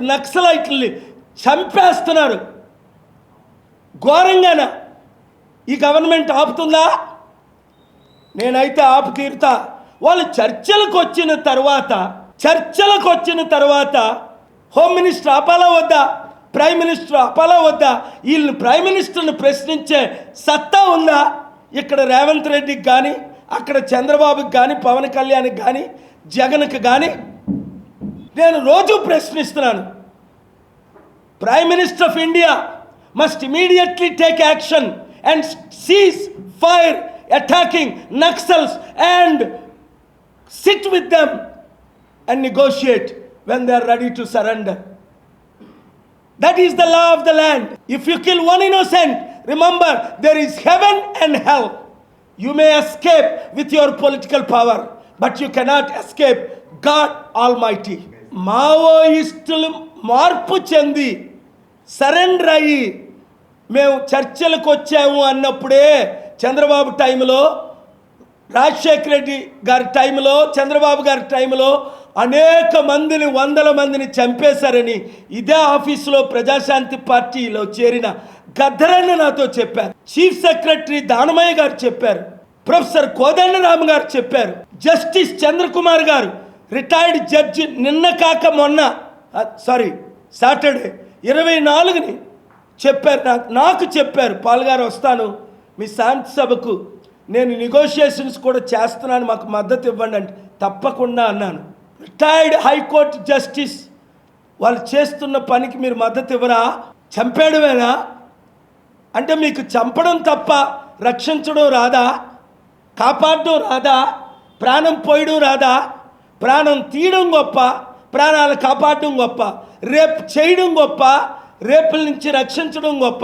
ఇప్పుడు నక్సలైట్లని చంపేస్తున్నారు ఘోరంగాన. ఈ గవర్నమెంట్ ఆపుతుందా? నేనైతే ఆపు తీరుతా. వాళ్ళు చర్చలకు వచ్చిన తర్వాత హోమ్ మినిస్టర్ ఆపాలా వద్దా, ప్రైమ్ మినిస్టర్ ఆపాలా వద్దా? వీళ్ళని ప్రైమ్ మినిస్టర్ని ప్రశ్నించే సత్తా ఉందా ఇక్కడ రేవంత్ రెడ్డికి కానీ, అక్కడ చంద్రబాబుకి కానీ, పవన్ కళ్యాణ్కి కానీ, జగన్కి కానీ? నేను రోజు ప్రశ్నిస్తున్నాను. Prime minister of India must immediately take action and cease fire attacking Naxals and sit with them and negotiate when they are ready to surrender. That is the law of the land. If you kill one innocent, remember there is heaven and hell. You may escape with your political power, but you cannot escape God Almighty. మావోయిస్టులు మార్పు చెంది surrender అయ్యి మేము చర్చలకు వచ్చాము అన్నప్పుడే చంద్రబాబు టైంలో, రాజశేఖర రెడ్డి గారి టైంలో, చంద్రబాబు గారి టైంలో అనేక మందిని, వందల మందిని చంపేశారని ఇదే ఆఫీసులో ప్రజాశాంతి పార్టీలో చేరిన గద్దరన్న నాతో చెప్పారు. చీఫ్ సెక్రటరీ దానమయ్య గారు చెప్పారు. ప్రొఫెసర్ కోదండరామ్ గారు చెప్పారు. జస్టిస్ చంద్రకుమార్ గారు రిటైర్డ్ జడ్జి నిన్న కాక మొన్న సాటర్డే 24ని చెప్పారు. నాకు చెప్పారు, పాల్గారు వస్తాను మీ శాంతి సభకు, నేను నెగోషియేషన్స్ కూడా చేస్తున్నాను, మాకు మద్దతు ఇవ్వండి అంటే తప్పకుండా అన్నాను. రిటైర్డ్ హైకోర్టు జస్టిస్ వాళ్ళు చేస్తున్న పనికి మీరు మద్దతు ఇవ్వరా? చంపేయడమేనా? అంటే మీకు చంపడం తప్ప రక్షించడం రాదా? కాపాడడం రాదా? ప్రాణం పోయడం రాదా? ప్రాణం తీయడం గొప్ప, ప్రాణాలు కాపాడడం గొప్ప, రేపు చేయడం గొప్ప, రేపుల నుంచి రక్షించడం గొప్ప.